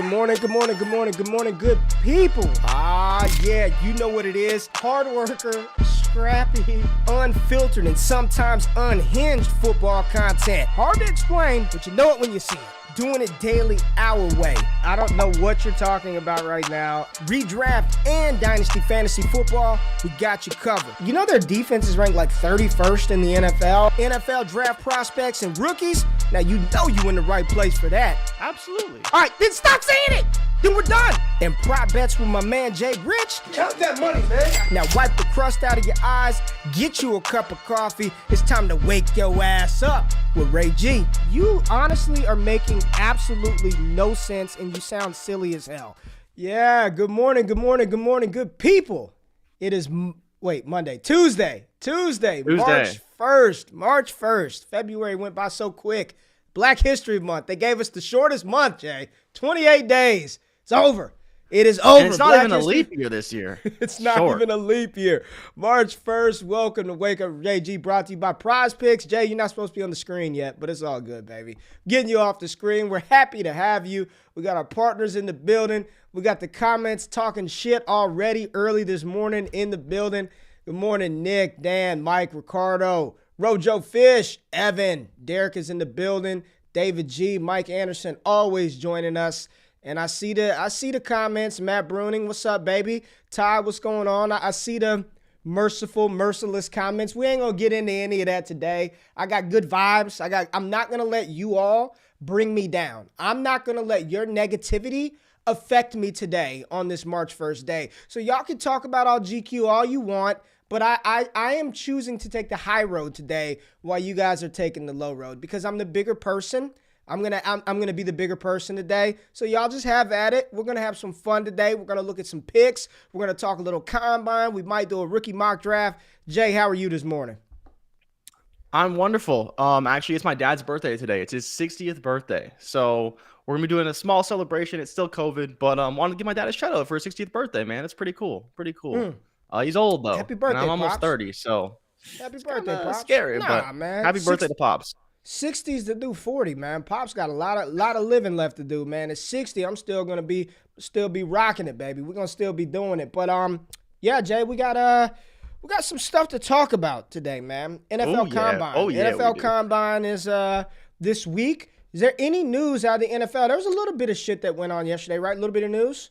Good morning, good people. Yeah, you know what it is. Hard worker, scrappy, unfiltered, and sometimes unhinged football content. Hard to explain, but you know it when you see it. Doing it daily our way. I don't know what you're talking about right now. Redraft and Dynasty Fantasy Football, we got you covered. You know their defense is ranked like 31st in the NFL? NFL draft prospects and rookies? Now you know you in the right place for that. Absolutely. All right, then stop saying it. Then we're done. And prop bets with my man Jay Rich. Count that money, man. Now wipe the crust out of your eyes. Get you a cup of coffee. It's time to wake your ass up with Ray G. You honestly are making absolutely no sense and you sound silly as hell. Yeah, good morning, good people. It is, Monday. Tuesday. March 1st. February went by so quick. Black History Month. They gave us the shortest month, Jay. 28 days. It's over. It is over. And it's not even a leap year this year. It's not even a leap year. March 1st, welcome to Wake Up JG, brought to you by PrizePicks. Jay, you're not supposed to be on the screen yet, but it's all good, baby. Getting you off the screen. We're happy to have you. We got our partners in the building. We got the comments talking shit already early this morning in the building. Good morning, Nick, Dan, Mike, Ricardo, Rojo Fish, Evan. Derek is in the building. David G, Mike Anderson, always joining us. And I see the comments. Matt Bruning, what's up, baby? Ty, what's going on? I see the merciless comments. We ain't gonna get into any of that today. I got good vibes. I'm not gonna let you all bring me down. I'm not gonna let your negativity affect me today on this March 1st day. So y'all can talk about all GQ all you want, but I am choosing to take the high road today while you guys are taking the low road because I'm the bigger person. I'm gonna be the bigger person today. So y'all just have at it. We're gonna have some fun today. We're gonna look at some picks. We're gonna talk a little combine. We might do a rookie mock draft. Jay, how are you this morning? I'm wonderful. Actually, it's my dad's birthday today. It's his 60th birthday. So we're gonna be doing a small celebration. It's still COVID, but wanted to give my dad a shout out for his 60th birthday, man. It's pretty cool. He's old though. Happy birthday, and I'm almost Pops. 30, so happy birthday, Pops. Scary, but man. Happy birthday to Pops. 60's to do 40, man. Pop's got a lot of living left to do, man. At 60, I'm still gonna be rocking it, baby. We're gonna still be doing it. But yeah, Jay, we got some stuff to talk about today, man. NFL Combine. NFL Combine is this week. Is there any news out of the NFL? There was a little bit of shit that went on yesterday, right? A little bit of news.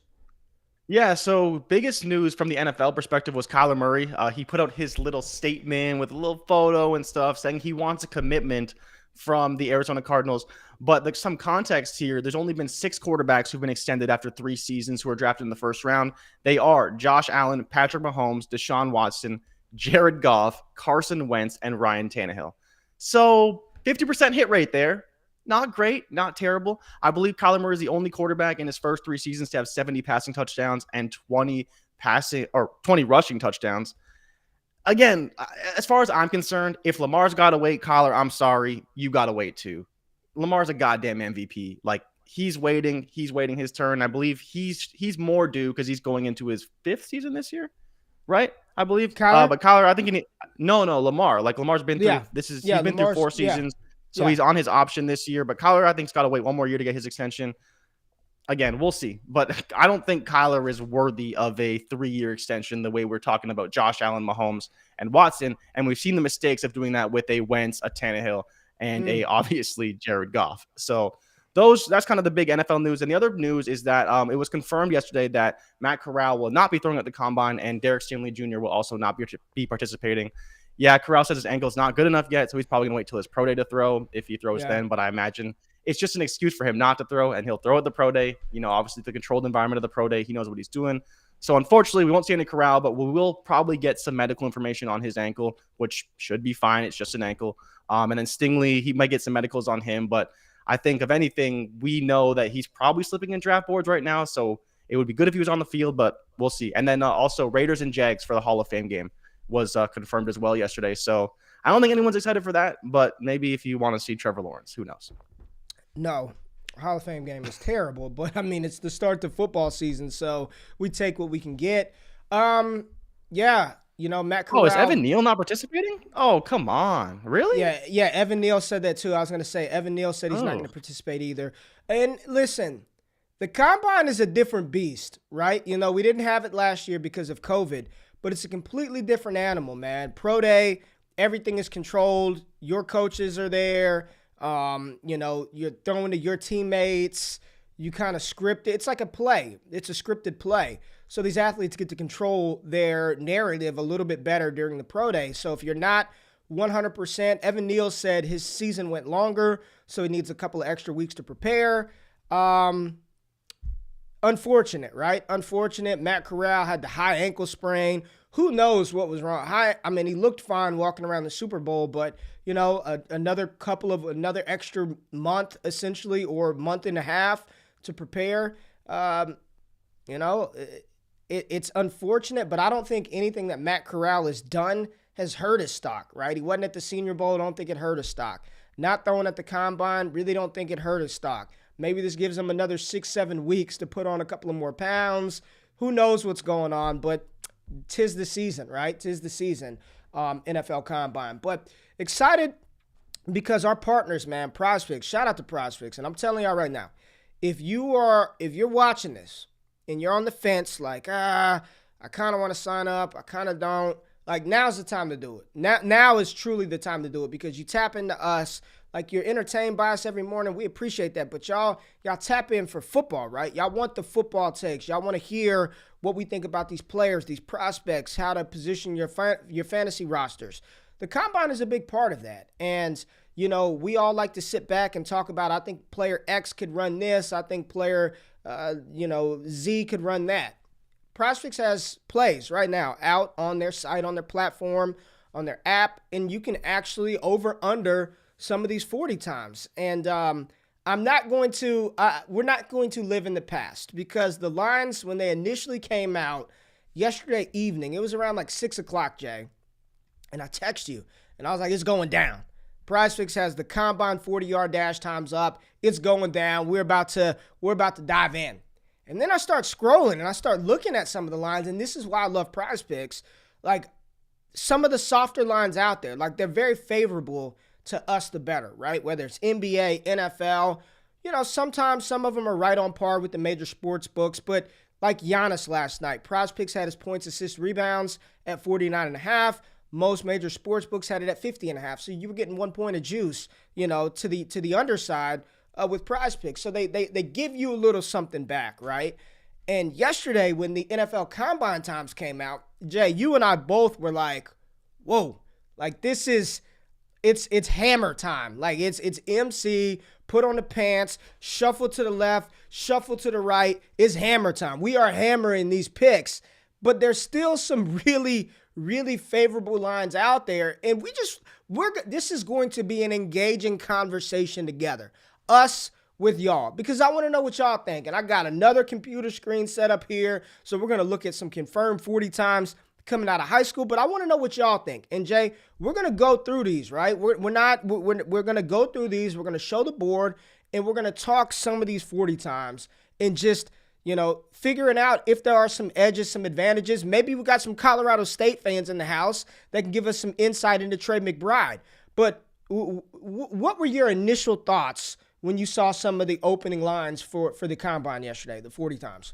Yeah, so biggest news from the NFL perspective was Kyler Murray. He put out his little statement with a little photo and stuff saying he wants a commitment from the Arizona Cardinals. But there's some context here. There's only been 6 quarterbacks who've been extended after 3 seasons who were drafted in the first round. They are Josh Allen, Patrick Mahomes, Deshaun Watson, Jared Goff, Carson Wentz, and Ryan Tannehill. So 50% hit rate there. Not great, not terrible. I believe Kyler Murray is the only quarterback in his first 3 seasons to have 70 passing touchdowns and 20 rushing touchdowns. Again, as far as I'm concerned, if Lamar's got to wait, Kyler, I'm sorry, you got to wait too. Lamar's a goddamn MVP. Like he's waiting his turn. I believe he's more due because he's going into his 5th season this year, right? I believe. Kyler? But Kyler, I think Lamar. Like Lamar's been through he's been through 4 seasons. Yeah. So he's on his option this year, but Kyler, I think, has got to wait 1 more year to get his extension. Again, we'll see. But I don't think Kyler is worthy of a 3-year extension the way we're talking about Josh Allen, Mahomes, and Watson. And we've seen the mistakes of doing that with a Wentz, a Tannehill, and a obviously Jared Goff. So that's kind of the big NFL news. And the other news is that it was confirmed yesterday that Matt Corral will not be throwing at the Combine, and Derek Stingley Jr. will also not be participating. Yeah, Corral says his ankle's not good enough yet, so he's probably going to wait till his pro day to throw if he throws then. But I imagine it's just an excuse for him not to throw, and he'll throw at the pro day. You know, obviously the controlled environment of the pro day, he knows what he's doing. So unfortunately, we won't see any Corral, but we will probably get some medical information on his ankle, which should be fine. It's just an ankle. And then Stingley, he might get some medicals on him. But I think, if anything, we know that he's probably slipping in draft boards right now. So it would be good if he was on the field, but we'll see. And then also Raiders and Jags for the Hall of Fame game was confirmed as well yesterday. So I don't think anyone's excited for that, but maybe if you want to see Trevor Lawrence, who knows? No, Hall of Fame game is terrible, but I mean, it's the start to football season, so we take what we can get. Yeah, you know, Matt Corral. Oh, is Evan Neal not participating? Oh, come on. Really? Yeah, Evan Neal said that too. I was going to say Evan Neal said he's not going to participate either. And listen, The combine is a different beast, right? You know, we didn't have it last year because of COVID, but it's a completely different animal, man. Pro day, everything is controlled. Your coaches are there. You know, you're throwing to your teammates. You kind of script it. It's like a play. It's a scripted play. So these athletes get to control their narrative a little bit better during the pro day. So if you're not 100%, Evan Neal said his season went longer, so he needs a couple of extra weeks to prepare. Unfortunate, right? Unfortunate. Matt Corral had the high ankle sprain. Who knows what was wrong? I mean, he looked fine walking around the Super Bowl, but, you know, another extra month, essentially, or month and a half to prepare. You know, it's unfortunate, but I don't think anything that Matt Corral has done has hurt his stock, right? He wasn't at the Senior Bowl. I don't think it hurt his stock. Not throwing at the combine, really don't think it hurt his stock. Maybe this gives him another 6-7 weeks to put on a couple of more pounds. Who knows what's going on, but 'tis the season, right? 'Tis the season, NFL Combine. But excited because our partners, man, PrizePicks, shout out to PrizePicks. And I'm telling y'all right now, if you're watching this and you're on the fence, like, I kind of want to sign up, I kind of don't, like, now's the time to do it. Now is truly the time to do it because you tap into us. Like, you're entertained by us every morning. We appreciate that. But y'all tap in for football, right? Y'all want the football takes. Y'all want to hear what we think about these players, these prospects, how to position your fantasy rosters. The combine is a big part of that. And, you know, we all like to sit back and talk about, I think player X could run this. I think player, Z could run that. PrizePicks has plays right now out on their site, on their platform, on their app, and you can actually over-under some of these 40 times. And we're not going to live in the past because the lines, when they initially came out yesterday evening, it was around like 6 o'clock, Jay, and I text you, and I was like, it's going down. PrizePicks has the combine 40-yard dash times up. It's going down. We're about to dive in. And then I start scrolling, and I start looking at some of the lines, and this is why I love PrizePicks. Like, some of the softer lines out there, like, they're very favorable to us, the better, right? Whether it's NBA, NFL, you know, sometimes some of them are right on par with the major sports books, but like Giannis last night, PrizePicks had his points, assists, rebounds at 49.5. Most major sports books had it at 50.5. So you were getting 1 point of juice, you know, to the underside with PrizePicks. So they give you a little something back, right? And yesterday when the NFL Combine times came out, Jay, you and I both were like, whoa, like this is... It's hammer time. Like it's MC, put on the pants, shuffle to the left, shuffle to the right. It's hammer time. We are hammering these picks, but there's still some really, really favorable lines out there. And this is going to be an engaging conversation together. Us with y'all, because I want to know what y'all think. And I got another computer screen set up here. So we're going to look at some confirmed 40 times coming out of high school, but I want to know what y'all think. And Jay, we're going to go through these, right? We're going to go through these. We're going to show the board and we're going to talk some of these 40 times and just, you know, figuring out if there are some edges, some advantages. Maybe we got some Colorado State fans in the house that can give us some insight into Trey McBride. But what were your initial thoughts when you saw some of the opening lines for the combine yesterday, the 40 times?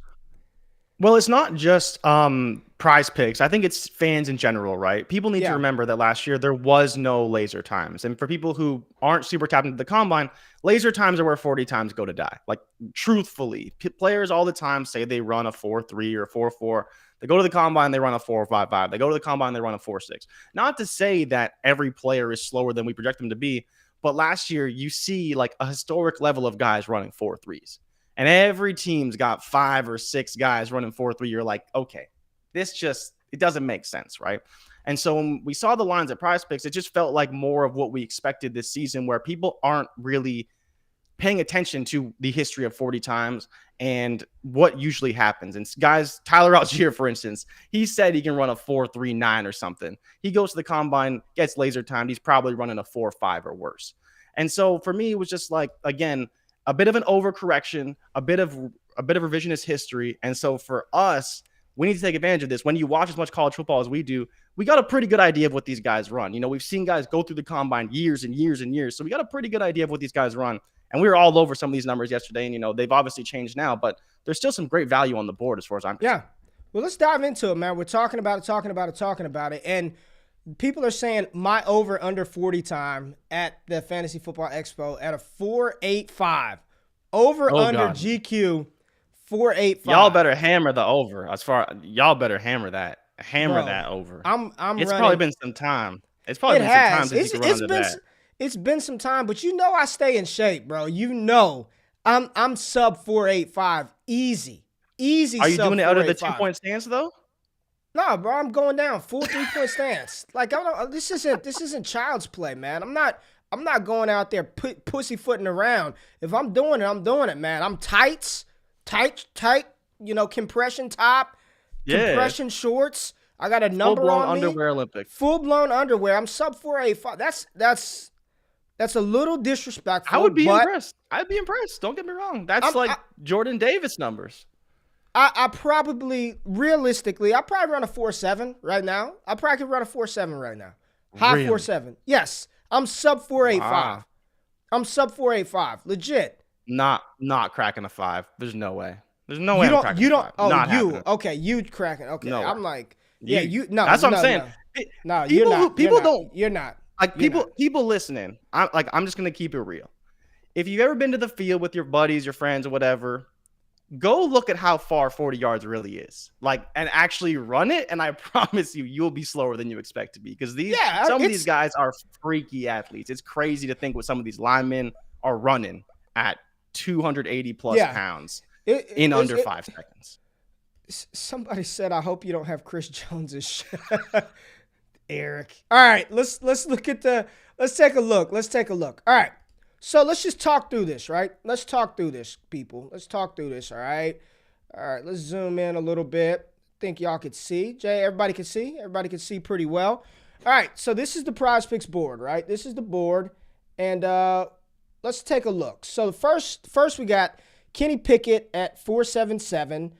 Well, it's not just PrizePicks. I think it's fans in general, right? People need to remember that last year there was no laser times. And for people who aren't super tapped into the combine, laser times are where 40 times go to die. Like, truthfully, players all the time say they run a 4.3 or 4.4. They go to the combine, they run a 4.55. They go to the combine, they run a 4.6. Not to say that every player is slower than we project them to be, but last year you see like a historic level of guys running 4.3s. And every team's got 5 or 6 guys running 4.3. You're like, okay, it doesn't make sense, right? And so when we saw the lines at PrizePicks, it just felt like more of what we expected this season, where people aren't really paying attention to the history of 40 times and what usually happens. And guys, Tyler Algier, for instance, he said he can run a 4.39 or something. He goes to the combine, gets laser timed. He's probably running a 4.5 or worse. And so for me, it was just like, again, a bit of an overcorrection, a bit of revisionist history. And so for us, we need to take advantage of this. When you watch as much college football as we do, we got a pretty good idea of what these guys run. You know, we've seen guys go through the combine years and years and years. So we got a pretty good idea of what these guys run. And we were all over some of these numbers yesterday, and, they've obviously changed now, but there's still some great value on the board as far as I'm concerned. Yeah. Well, let's dive into it, man. We're talking about it. And people are saying my over under 40 time at the Fantasy Football Expo at a 4.85. Over under God. GQ 4.85. Y'all better hammer the over. Y'all better hammer that. That over. It's probably been some time. It's probably been some time since you can run under that. It's been some time, but I stay in shape, bro. I'm sub 4.85 easy. Are you doing it under the 2-point stance though? No, bro, I'm going down full 3-point stance. Like this isn't child's play, man. I'm not going out there pussyfooting around. If I'm doing it, I'm doing it, man. I'm tight, compression top, compression shorts. I got a number on me. Full-blown underwear Olympic. Full-blown underwear. I'm sub 4.85. That's a little disrespectful. I would be impressed. I'd be impressed. Don't get me wrong. That's Jordan Davis numbers. I probably, realistically, I probably run a 4.7 right now. I probably could run a 4.7 right now. High really? 4.7. Yes. I'm sub 4.85. Wow. I'm sub 4.85. Legit. Not cracking a 5. There's no way. There's no way I'm cracking a 5. Oh, not you. Happening. Okay, you cracking. Okay. No I'm like, yeah, you. No, that's what I'm saying. No, you're not. You're not. Like people listening, I'm just gonna keep it real. If you've ever been to the field with your buddies, your friends, or whatever, go look at how far 40 yards really is. And actually run it, and I promise you'll be slower than you expect to be. Because some of these guys are freaky athletes. It's crazy to think what some of these linemen are running at 280 plus pounds in under 5 seconds. Somebody said, "I hope you don't have Chris Jones's." Eric. All right, let's take a look. All right. So let's just talk through this, right? Let's talk through this, people. Let's talk through this, all right? All right, let's zoom in a little bit. Think y'all could see. Jay, everybody can see? Everybody can see pretty well. All right, so this is the PrizePicks board, right? This is the board, and let's take a look. So first we got Kenny Pickett at 4.77.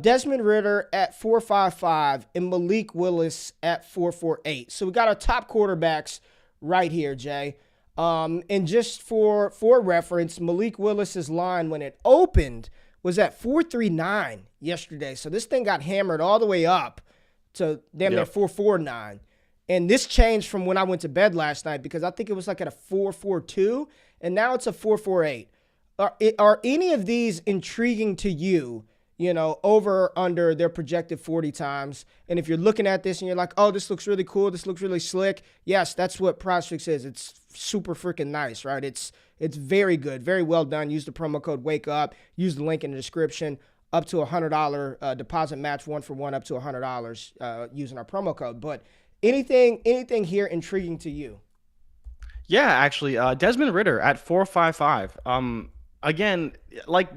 Desmond Ritter at 4.55 and Malik Willis at 4.48. So we got our top quarterbacks right here, Jay. And just for reference, Malik Willis's line when it opened was at 4.39 yesterday. So this thing got hammered all the way up to damn near 4.49. And this changed from when I went to bed last night because I think it was like at a 4.42, and now it's a 4.48. Are any of these intriguing to you? Over or under their projected 40 times. And if you're looking at this and you're like, oh, this looks really cool, this looks really slick. Yes, that's what PrizePicks is. It's super freaking nice, right? It's very good, very well done. Use the promo code WAKEUP. Use the link in the description. Up to $100 deposit match, 1-for-1, up to $100 using our promo code. But anything here intriguing to you? Yeah, actually, Desmond Ritter at 4.55. Again,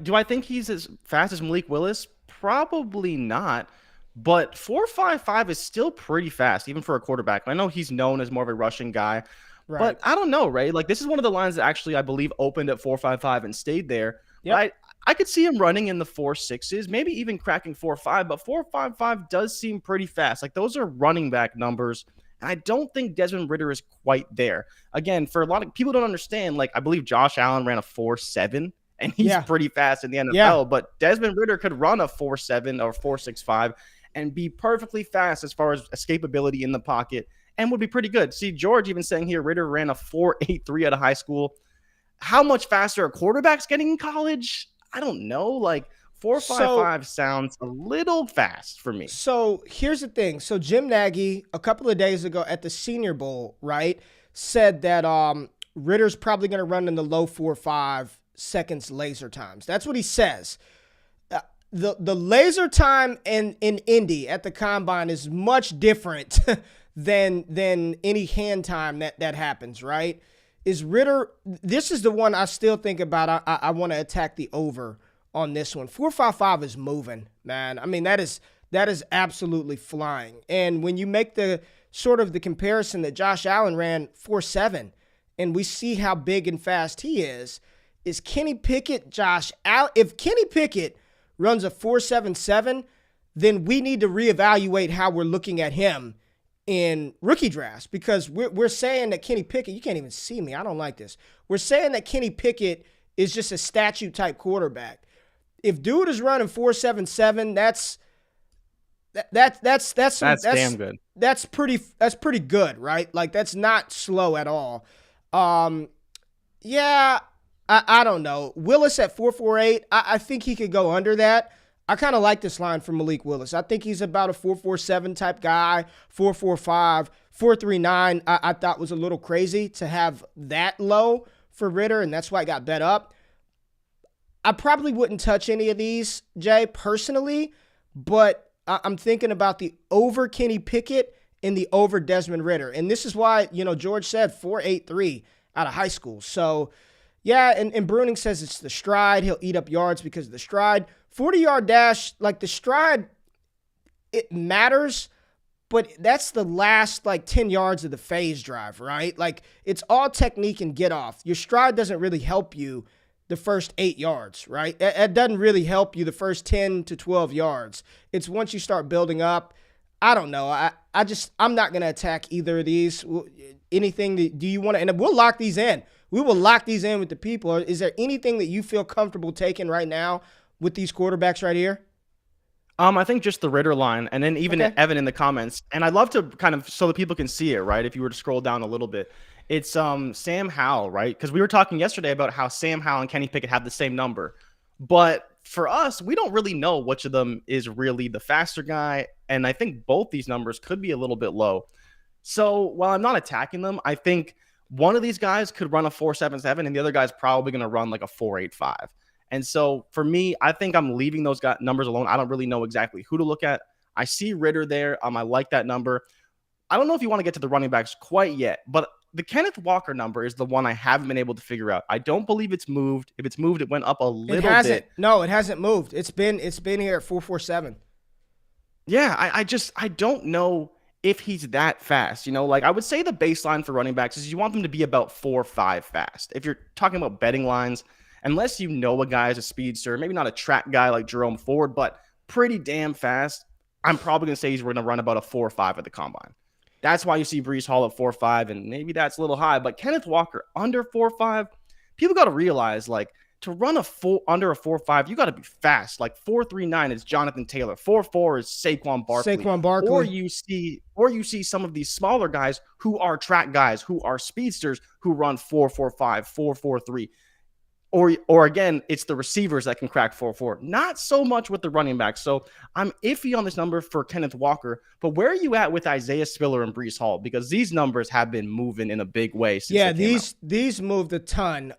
do I think he's as fast as Malik Willis? Probably not. But 4.55 is still pretty fast, even for a quarterback. I know he's known as more of a rushing guy. Right. But I don't know, Ray. This is one of the lines that actually, I believe, opened at 4.55 and stayed there. Yep. I could see him running in the 4.6s, maybe even cracking 4.5. But 4.55 does seem pretty fast. Those are running back numbers. And I don't think Desmond Ritter is quite there. Again, for a lot of people don't understand, I believe Josh Allen ran a 4.7, and he's pretty fast in the NFL. Yeah. But Desmond Ritter could run a 4.7 or 4.65 and be perfectly fast as far as escapability in the pocket and would be pretty good. See, George even saying here, Ritter ran a 4.83 out of high school. How much faster a quarterback's getting in college? I don't know. 4.55 sounds a little fast for me. So here's the thing. So Jim Nagy, a couple of days ago at the Senior Bowl, right, said that Ritter's probably going to run in the low 4.5 seconds laser times. That's what he says. The laser time in Indy at the Combine is much different than any hand time that happens, right? Is Ritter, this is the one I still think about. I want to attack the over on this one. 4.55 is moving, man. I mean, that is absolutely flying. And when you make the sort of the comparison that Josh Allen ran 4.7, and we see how big and fast he is Kenny Pickett, Josh Allen? If Kenny Pickett runs a 4.77, then we need to reevaluate how we're looking at him in rookie drafts, because we're saying that Kenny Pickett, you can't even see me, I don't like this. We're saying that Kenny Pickett is just a statue type quarterback. If dude is running 4.77, that's damn good. That's pretty good, right? Like that's not slow at all. Yeah, I don't know. Willis at 4.48, I think he could go under that. I kind of like this line from Malik Willis. I think he's about a 4.47 type guy, 4.45, 4.39. I thought was a little crazy to have that low for Ritter, and that's why I got bet up. I probably wouldn't touch any of these, Jay, personally, but I'm thinking about the over Kenny Pickett and the over Desmond Ritter. And this is why, George said 4.83 out of high school. So, yeah, and Bruning says it's the stride. He'll eat up yards because of the stride. 40-yard dash, like the stride, it matters, but that's the last 10 yards of the phase drive, right? Like it's all technique and get off. Your stride doesn't really help you the first 8 yards, right? It doesn't really help you the first 10 to 12 yards. It's once you start building up. I don't know. I'm not going to attack either of these. Anything do you want to, and we'll lock these in. We will lock these in with the people. Is there anything that you feel comfortable taking right now with these quarterbacks right here? I think just the Ritter line, and then even Evan in the comments. And I'd love to kind of, so that people can see it, right? If you were to scroll down a little bit, it's Sam Howell, right? Because we were talking yesterday about how Sam Howell and Kenny Pickett have the same number. But for us, we don't really know which of them is really the faster guy. And I think both these numbers could be a little bit low. So while I'm not attacking them, I think one of these guys could run a 4.77 and the other guy's probably going to run like a 4.85. And so for me, I think I'm leaving those numbers alone. I don't really know exactly who to look at. I see Ritter there. I like that number. I don't know if you want to get to the running backs quite yet, but the Kenneth Walker number is the one I haven't been able to figure out. I don't believe it's moved. If it's moved, it went up a little bit. No, it hasn't moved. It's been here at 4.47. Yeah, I don't know if he's that fast. Like I would say the baseline for running backs is you want them to be about 4.5 fast. If you're talking about betting lines, unless you know a guy is a speedster, maybe not a track guy like Jerome Ford, but pretty damn fast, I'm probably going to say he's going to run about a 4.5 at the combine. That's why you see Breece Hall at 4.5, and maybe that's a little high. But Kenneth Walker under 4.5, people got to realize, to run under a 4.5, you got to be fast. 4.39 is Jonathan Taylor. 4.4 is Saquon Barkley. Or you see some of these smaller guys who are track guys, who are speedsters, who run 4.45, 4.43. Or again, it's the receivers that can crack 4.4. Not so much with the running backs. So I'm iffy on this number for Kenneth Walker. But where are you at with Isaiah Spiller and Breece Hall? Because these numbers have been moving in a big way since they came out. These moved a ton.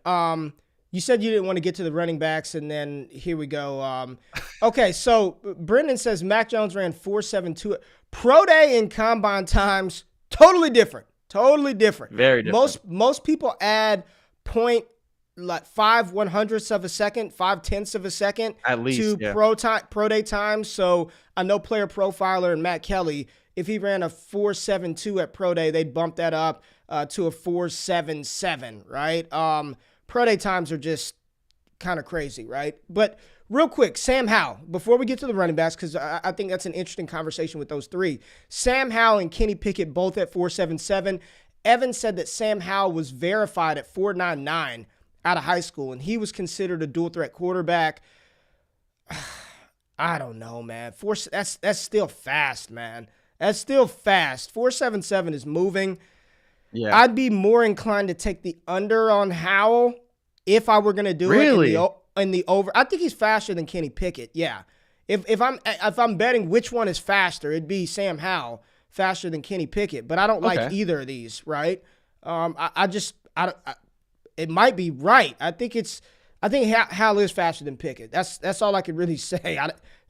You said you didn't want to get to the running backs, and then here we go. Okay, so Brendan says Mac Jones ran 4.72. Pro day and combine times, totally different. Totally different. Very different. Most people add 5/100ths of a second, 5/10ths of a second at least to pro day times. So I know Player Profiler and Matt Kelly, if he ran a 4.72 at pro day, they'd bump that up to a 4.77, right? Pro day times are just kind of crazy, right? But real quick, Sam Howell, before we get to the running backs, because I think that's an interesting conversation with those three. Sam Howell and Kenny Pickett both at 4.77. Evan said that Sam Howell was verified at 4.99 out of high school, and he was considered a dual threat quarterback. I don't know, man. That's still fast, man. That's still fast. 4.77 is moving. Yeah, I'd be more inclined to take the under on Howell if I were going to do it in the over. I think he's faster than Kenny Pickett. Yeah, if I'm betting which one is faster, it'd be Sam Howell faster than Kenny Pickett. But I don't like either of these, right? It might be right. I think Howell is faster than Pickett. That's all I could really say.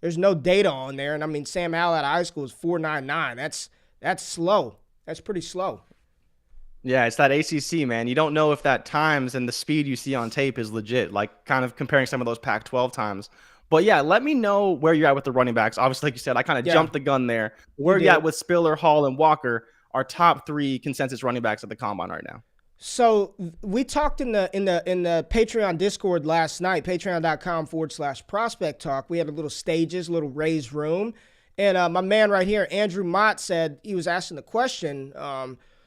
There's no data on there, and I mean Sam Howell out of high school is 4.99. That's slow. That's pretty slow. Yeah, it's that ACC, man. You don't know if that times and the speed you see on tape is legit, like kind of comparing some of those Pac-12 times. But yeah, let me know where you're at with the running backs. Obviously, like you said, I kind of jumped the gun there. Where you at with Spiller, Hall, and Walker, our top three consensus running backs at the combine right now? So we talked in the Patreon Discord last night, patreon.com/prospect talk. We had a little raised room. And my man right here, Andrew Mott, said he was asking the question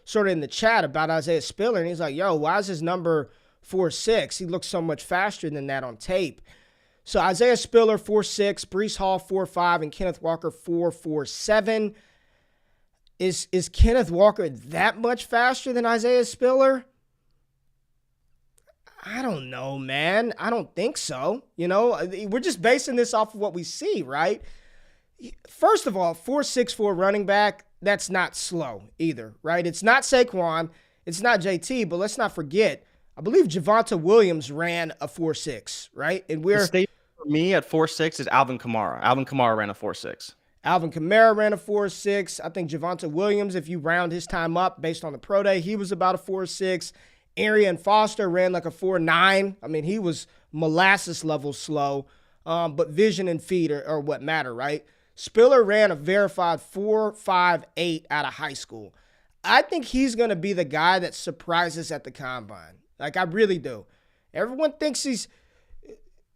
sort of in the chat about Isaiah Spiller. And he's like, yo, why is his number 4.6. He looks so much faster than that on tape. So Isaiah Spiller, 4.6, Breece Hall, 4.5, and Kenneth Walker, 4.47. Is Kenneth Walker that much faster than Isaiah Spiller? I don't know, man. I don't think so. You know, we're just basing this off of what we see, right? First of all, 4.64 running back, that's not slow either, right? It's not Saquon. It's not JT, but let's not forget, I believe Javonte Williams ran a 4.6, right? And the state for me at 4.6 is Alvin Kamara. Alvin Kamara ran a 4.6. Alvin Kamara ran a 4.6. I think Javonte Williams, if you round his time up based on the pro day, he was about a 4.6. Arian Foster ran like a 4.9. I mean, he was molasses level slow, but vision and feet are what matter, right? Spiller ran a verified 4.58 out of high school. I think he's going to be the guy that surprises at the combine. Like, I really do. Everyone thinks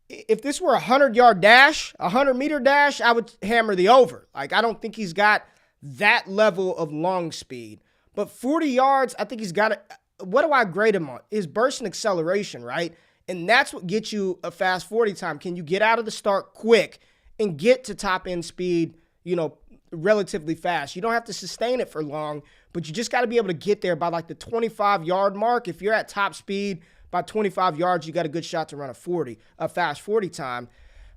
if this were a 100-yard dash, a 100-meter dash, I would hammer the over. Like, I don't think he's got that level of long speed. But 40 yards, I think he's got it. What do I grade him on? His burst and acceleration, right? And that's what gets you a fast 40 time. Can you get out of the start quick and get to top end speed, you know, relatively fast? You don't have to sustain it for long, but you just got to be able to get there by like the 25-yard mark. If you're at top speed by 25 yards, you got a good shot to run a fast 40 time.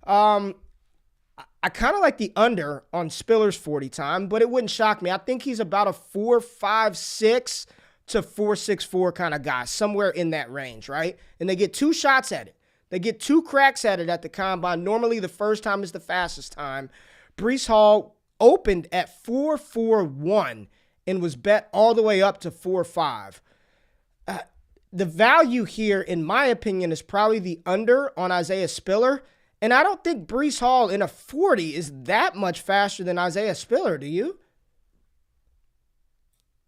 I kind of like the under on Spiller's 40 time, but it wouldn't shock me. I think he's about a 4.56 to 4.64 kind of guy, somewhere in that range, right? And they get two shots at it. They get two cracks at it at the combine. Normally, the first time is the fastest time. Breece Hall opened at 4.41 and was bet all the way up to 4.5. The value here, in my opinion, is probably the under on Isaiah Spiller. And I don't think Breece Hall in a 40 is that much faster than Isaiah Spiller. Do you?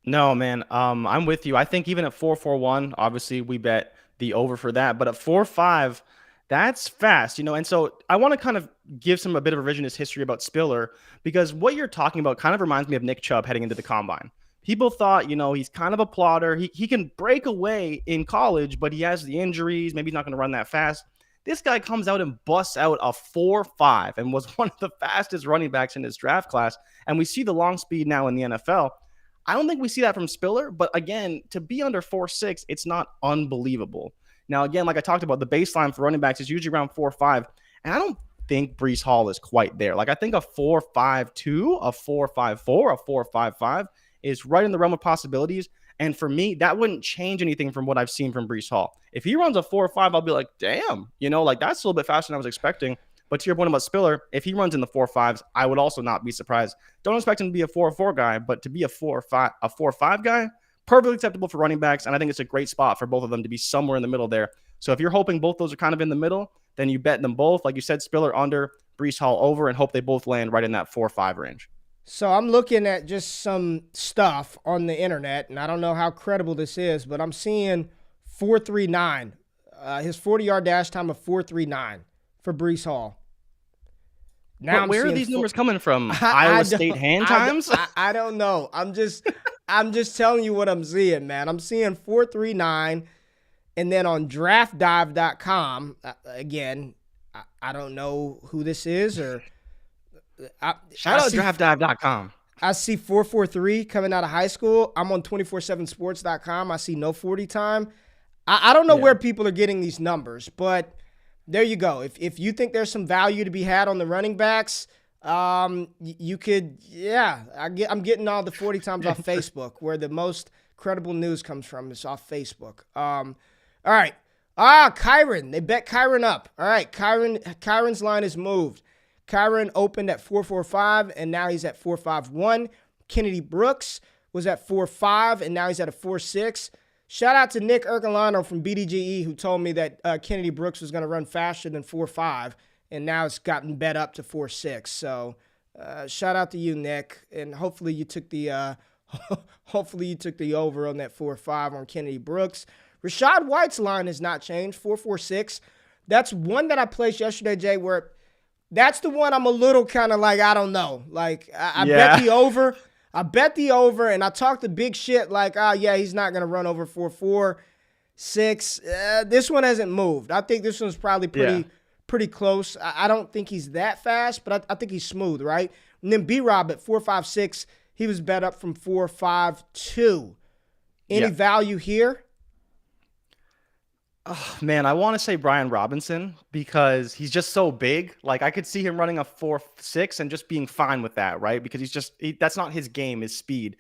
No, man. I'm with you. I think even at 4.41, obviously we bet the over for that. But at 4.5, that's fast, you know. And so I want to kind of give a bit of revisionist history about Spiller, because what you're talking about kind of reminds me of Nick Chubb heading into the combine. People thought, you know, he's kind of a plotter. He can break away in college, but he has the injuries. Maybe he's not going to run that fast. This guy comes out and busts out a 4.5 and was one of the fastest running backs in his draft class. And we see the long speed now in the NFL. I don't think we see that from Spiller, but again, to be under 4.6, it's not unbelievable. Now, again, like I talked about, the baseline for running backs is usually around 4.5, and I don't think Breece Hall is quite there. Like, I think a 4.52, a 4.54, a 4.55 is right in the realm of possibilities, and for me, that wouldn't change anything from what I've seen from Breece Hall. If he runs a 4.5, I'll be like, damn, you know, like that's a little bit faster than I was expecting. But to your point about Spiller, if he runs in the 4.5s, I would also not be surprised. Don't expect him to be a 4.4 guy, but to be a 4.5 guy, perfectly acceptable for running backs. And I think it's a great spot for both of them to be somewhere in the middle there. So if you're hoping both those are kind of in the middle, then you bet them both. Like you said, Spiller under, Breece Hall over, and hope they both land right in that 4.5 range. So I'm looking at just some stuff on the internet, and I don't know how credible this is, but I'm seeing 4.39. His 40-yard dash time of 4.39 for Breece Hall. Now, where are these numbers coming from? Iowa State hand times? I don't know. I'm just telling you what I'm seeing, man. I'm seeing 4.39, and then on draftdive.com, again, I don't know who this is, or shout out draftdive.com. I see 4.43 coming out of high school. I'm on 247sports.com. I see no 40 time. I don't know where people are getting these numbers, but there you go. If you think there's some value to be had on the running backs, you could, I'm getting all the 40 times off Facebook, where the most credible news comes from is off Facebook. All right. Kyron. They bet Kyron up. All right. Kyron's line is moved. Kyron opened at 4.45, and now he's at 4.51. Kennedy Brooks was at 4.5, and now he's at a 4.6. Shout out to Nick Ercolano from BDGE, who told me that Kennedy Brooks was going to run faster than 4.5, and now it's gotten bet up to 4.6. So shout out to you, Nick, and hopefully you took the over on that 4.5 on Kennedy Brooks. Rashad White's line has not changed, 4.46. That's one that I placed yesterday, Jay, where that's the one I'm a little kind of like, I don't know. Like, I bet the over. I bet the over, and I talked the big shit like, he's not going to run over 4.4. 6. This one hasn't moved. I think this one's probably pretty close. I don't think he's that fast, but I think he's smooth, right? And then B-Rob at 4.56, he was bet up from 4.52. Any value here? Oh, man, I want to say Brian Robinson because he's just so big. Like, I could see him running a 4.6 and just being fine with that, right? Because that's not his game, his speed.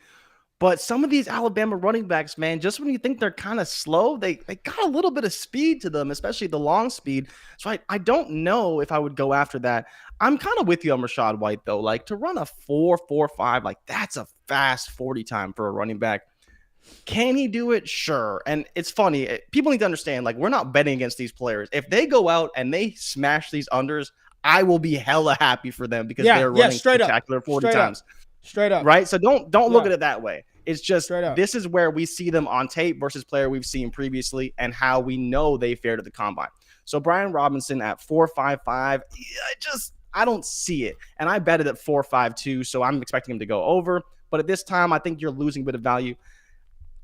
But some of these Alabama running backs, man, just when you think they're kind of slow, they got a little bit of speed to them, especially the long speed. So I don't know if I would go after that. I'm kind of with you on Rachaad White, though. Like, to run a 4.45, like, that's a fast 40 time for a running back. Can he do it? Sure. And it's funny. People need to understand, like, we're not betting against these players. If they go out and they smash these unders, I will be hella happy for them because they're running spectacular 40 times. Straight up. Right? So don't look at it that way. It's just this is where we see them on tape versus player we've seen previously and how we know they fared at the combine. So Brian Robinson at 4.55, I don't see it. And I bet it at 4.52, so I'm expecting him to go over. But at this time, I think you're losing a bit of value.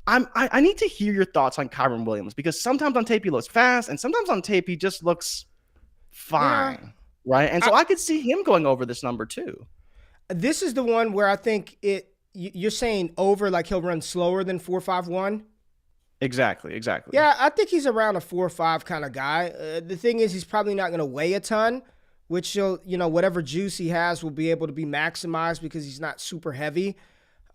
I need to hear your thoughts on Kyron Williams because sometimes on tape he looks fast and sometimes on tape he just looks fine, right? And so I could see him going over this number too. This is the one where I think you're saying over, like he'll run slower than 4.51? Exactly. Yeah, I think he's around a 4.5 kind of guy. The thing is he's probably not going to weigh a ton, which whatever juice he has will be able to be maximized because he's not super heavy.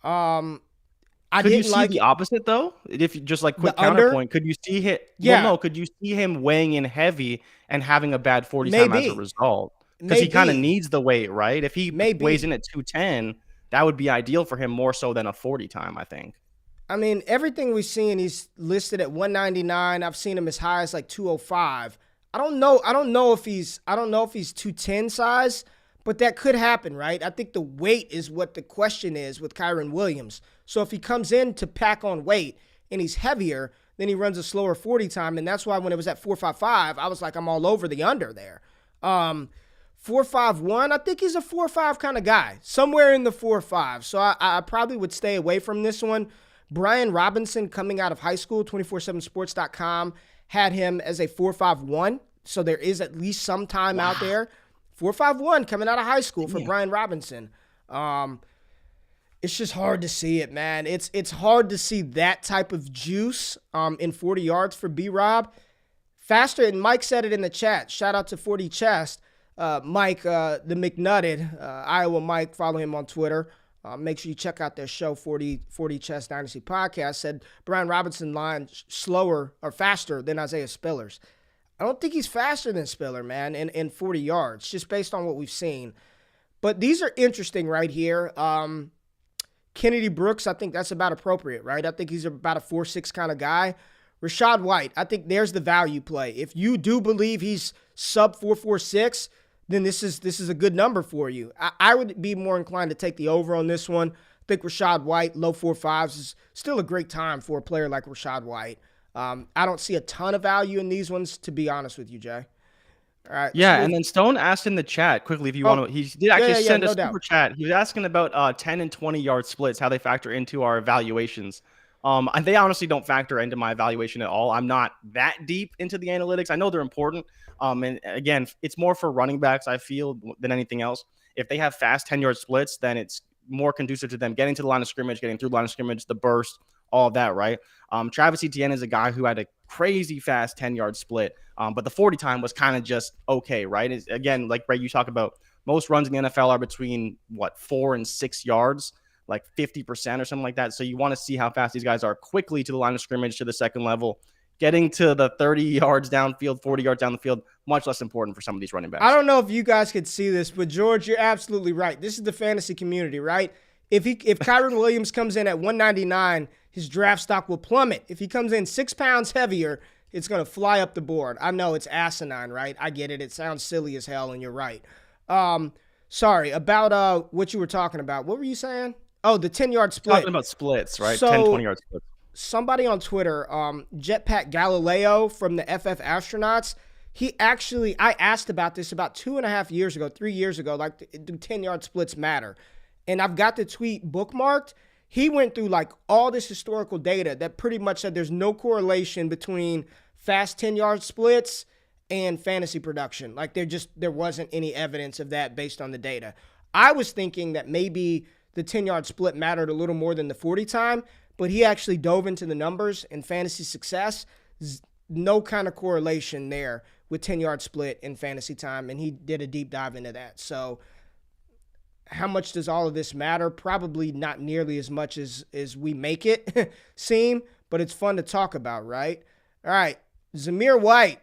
Could you see the opposite though? If you just like quick counterpoint, could you see him? Yeah. Well, no. Could you see him weighing in heavy and having a bad 40 time as a result? Because he kind of needs the weight, right? If he weighs in at 210, that would be ideal for him more so than a 40 time, I think. I mean, everything we've seen, he's listed at 199. I've seen him as high as like 205. I don't know if he's 210 size, but that could happen, right? I think the weight is what the question is with Kyron Williams. So if he comes in to pack on weight and he's heavier, then he runs a slower 40 time. And that's why when it was at 4.55, I was like, I'm all over the under there. 4.51, I think he's a 4.5 kind of guy, somewhere in the 4.5. So I probably would stay away from this one. Brian Robinson, coming out of high school, 247sports.com, had him as a 4.51. So there is at least some time out there. 4.51 coming out of high school for Brian Robinson. It's just hard to see it, man. It's hard to see that type of juice in 40 yards for B-Rob. Faster, and Mike said it in the chat. Shout out to 40 Chest. Mike, the McNutted, Iowa Mike, follow him on Twitter. Make sure you check out their show, 40 Chest Dynasty Podcast, said Brian Robinson line slower or faster than Isaiah Spiller's. I don't think he's faster than Spiller, man, in 40 yards, just based on what we've seen. But these are interesting right here. Kennedy Brooks, I think that's about appropriate, right? I think he's about a 4.6 kind of guy. Rachaad White, I think there's the value play. If you do believe he's sub 4.46, then this is a good number for you. I would be more inclined to take the over on this one. I think Rachaad White, low 4.5s, is still a great time for a player like Rachaad White. I don't see a ton of value in these ones, to be honest with you, Jay. All right. Yeah, and then Stone asked in the chat quickly if you want to. He did actually send a super chat. He was asking about 10 and 20 yard splits, how they factor into our evaluations. And they honestly don't factor into my evaluation at all. I'm not that deep into the analytics. I know they're important. And again, it's more for running backs, I feel, than anything else. If they have fast 10-yard splits, then it's more conducive to them getting to the line of scrimmage, getting through the line of scrimmage, the burst, all of that, right? Travis Etienne is a guy who had a crazy fast 10-yard split, but the 40 time was kind of just okay, right? Again, like Ray, you talk about, most runs in the NFL are between, 4 and 6 yards, like 50% or something like that. So you want to see how fast these guys are quickly to the line of scrimmage, to the second level. Getting to the 30 yards downfield, 40 yards down the field, much less important for some of these running backs. I don't know if you guys could see this, but George, you're absolutely right. This is the fantasy community, right? If Kyron Williams comes in at 199, his draft stock will plummet. If he comes in 6 pounds heavier, it's going to fly up the board. I know it's asinine, right? I get it. It sounds silly as hell, and you're right. Sorry, about what you were talking about. What were you saying? Oh, the 10-yard split. Talking about splits, right? So, 10, 20-yard splits. Somebody on Twitter, Jetpack Galileo from the FF Astronauts, I asked about this about 2.5 years ago, 3 years ago, like, do 10-yard splits matter? And I've got the tweet bookmarked. he went through like all this historical data that pretty much said there's no correlation between fast 10-yard splits and fantasy production. Like there wasn't any evidence of that based on the data. I was thinking that maybe the 10-yard split mattered a little more than the 40 time, but he actually dove into the numbers and fantasy success. No kind of correlation there with 10-yard split in fantasy time, and he did a deep dive into that. So how much does all of this matter? Probably not nearly as much as we make it seem, but it's fun to talk about, right? All right, Zamir White.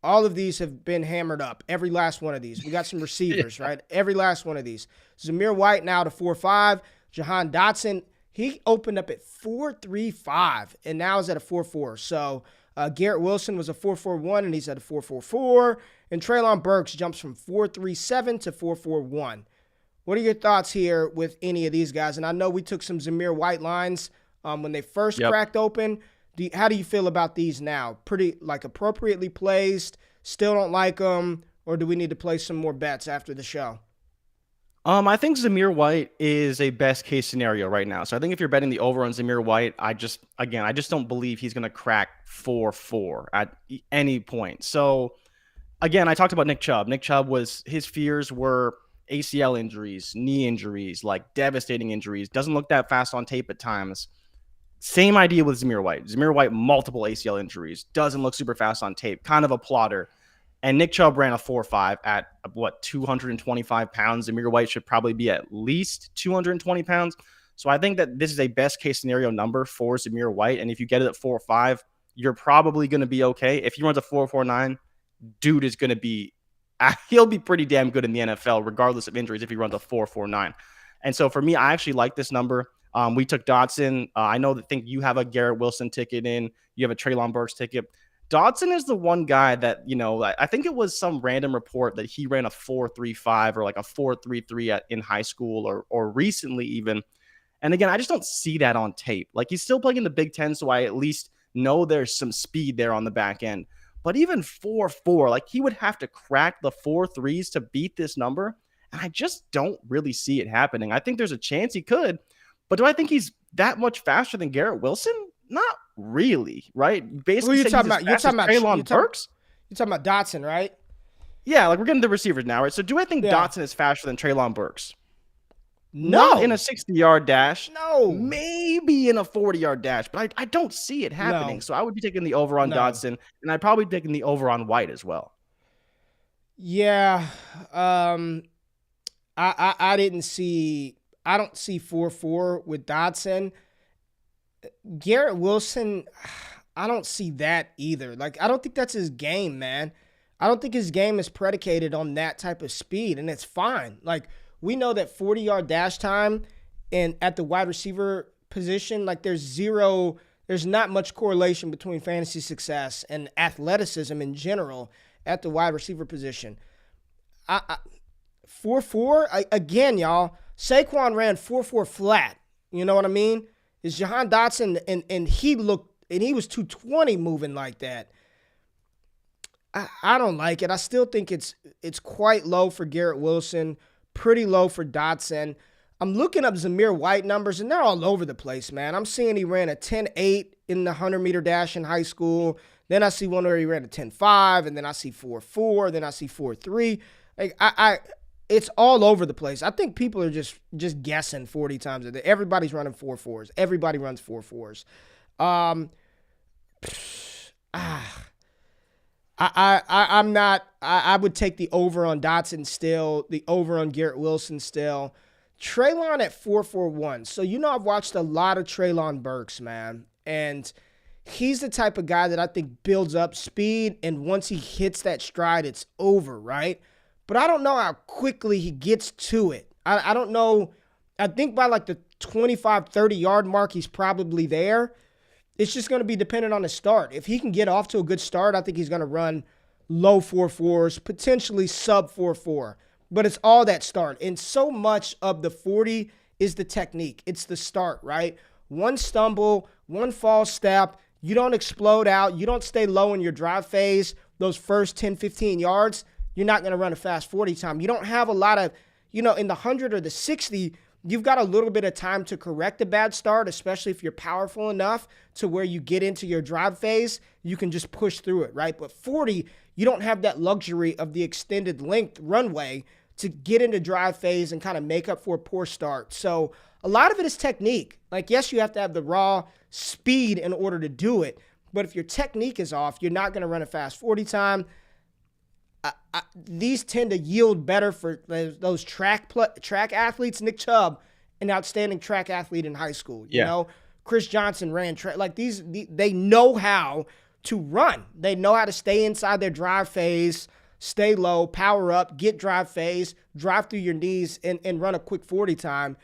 All of these have been hammered up. Every last one of these. We got some receivers, right? Every last one of these. Zamir White now to 4.5. Jahan Dotson, he opened up at 4.35 and now is at a 4.4. So Garrett Wilson was a 4.41 and he's at a 4.44. And Treylon Burks jumps from 4.37 to 4.41. What are your thoughts here with any of these guys? And I know we took some Zamir White lines when they first cracked open. How do you feel about these now? Pretty like appropriately placed, still don't like them, or do we need to place some more bets after the show? I think Zamir White is a best case scenario right now. So I think if you're betting the over on Zamir White, I just don't believe he's going to crack 4.4 at any point. So again, I talked about Nick Chubb. Nick Chubb his fears were ACL injuries, knee injuries, like devastating injuries. Doesn't look that fast on tape at times. Same idea with Zamir White. Zamir White, multiple ACL injuries. Doesn't look super fast on tape. Kind of a plotter. And Nick Chubb ran a 4.5 at, 225 pounds. Zamir White should probably be at least 220 pounds. So I think that this is a best-case scenario number for Zamir White. And if you get it at 4.5, you're probably going to be okay. If he runs a 4.49, dude is going to be – he'll be pretty damn good in the NFL, regardless of injuries, if he runs a 4.49. And so for me, I actually like this number. We took Dotson. I think you have a Garrett Wilson ticket in. You have a Treylon Burks ticket. Dotson is the one guy that, I think it was some random report that he ran a 4.35 or like a 4.33 in high school or recently even. And again, I just don't see that on tape. Like he's still playing in the Big Ten, so I at least know there's some speed there on the back end. But even 4.4, like he would have to crack the 4.3s to beat this number. And I just don't really see it happening. I think there's a chance he could. But do I think he's that much faster than Garrett Wilson? Not really, right? Basically, you're talking about Treylon Burks. You're talking about Dotson, right? Yeah, like we're getting the receivers now, right? So do I think Dotson is faster than Treylon Burks? No. Not in a 60-yard dash. No. Maybe in a 40-yard dash, but I don't see it happening. No. So I would be taking the over on Dotson, and I'd probably be taking the over on White as well. Yeah. I don't see 4.4 with Dotson. Garrett Wilson, I don't see that either. Like, I don't think that's his game, man. I don't think his game is predicated on that type of speed, and it's fine. Like, we know that 40-yard dash time and at the wide receiver position, like there's not much correlation between fantasy success and athleticism in general at the wide receiver position. 4.4, again, y'all, Saquon ran 4.4 flat. You know what I mean? It's Jahan Dotson, and he was 220 moving like that. I don't like it. I still think it's quite low for Garrett Wilson, pretty low for Dotson. I'm looking up Zamir White numbers, and they're all over the place, man. I'm seeing he ran a 10.8 in the 100-meter dash in high school. Then I see one where he ran a 10.5, and then I see 4.4, then I see 4.3. Like, it's all over the place. I think people are just guessing 40 times a day. Everybody's running 4.4s. Everybody runs 4.4s. I'm not. I would take the over on Dotson still. The over on Garrett Wilson still. Treylon at 4.41. So I've watched a lot of Treylon Burks, man, and he's the type of guy that I think builds up speed, and once he hits that stride, it's over, right? But I don't know how quickly he gets to it. I don't know. I think by like the 25, 30-yard mark, he's probably there. It's just going to be dependent on his start. If he can get off to a good start, I think he's going to run low 4.4s, potentially sub 4.4. But it's all that start. And so much of the 40 is the technique. It's the start, right? One stumble, one false step. You don't explode out. You don't stay low in your drive phase. Those first 10, 15 yards, you're not going to run a fast 40 time. You don't have a lot of, in the 100 or the 60, you've got a little bit of time to correct a bad start, especially if you're powerful enough to where you get into your drive phase, you can just push through it, right? But 40, you don't have that luxury of the extended length runway to get into drive phase and kind of make up for a poor start. So a lot of it is technique. Like, yes, you have to have the raw speed in order to do it, but if your technique is off, you're not going to run a fast 40 time. These tend to yield better for those track athletes. Nick Chubb, an outstanding track athlete in high school. You know, Chris Johnson ran track. Like, they know how to run. They know how to stay inside their drive phase, stay low, power up, get drive phase, drive through your knees, and run a quick 40 time.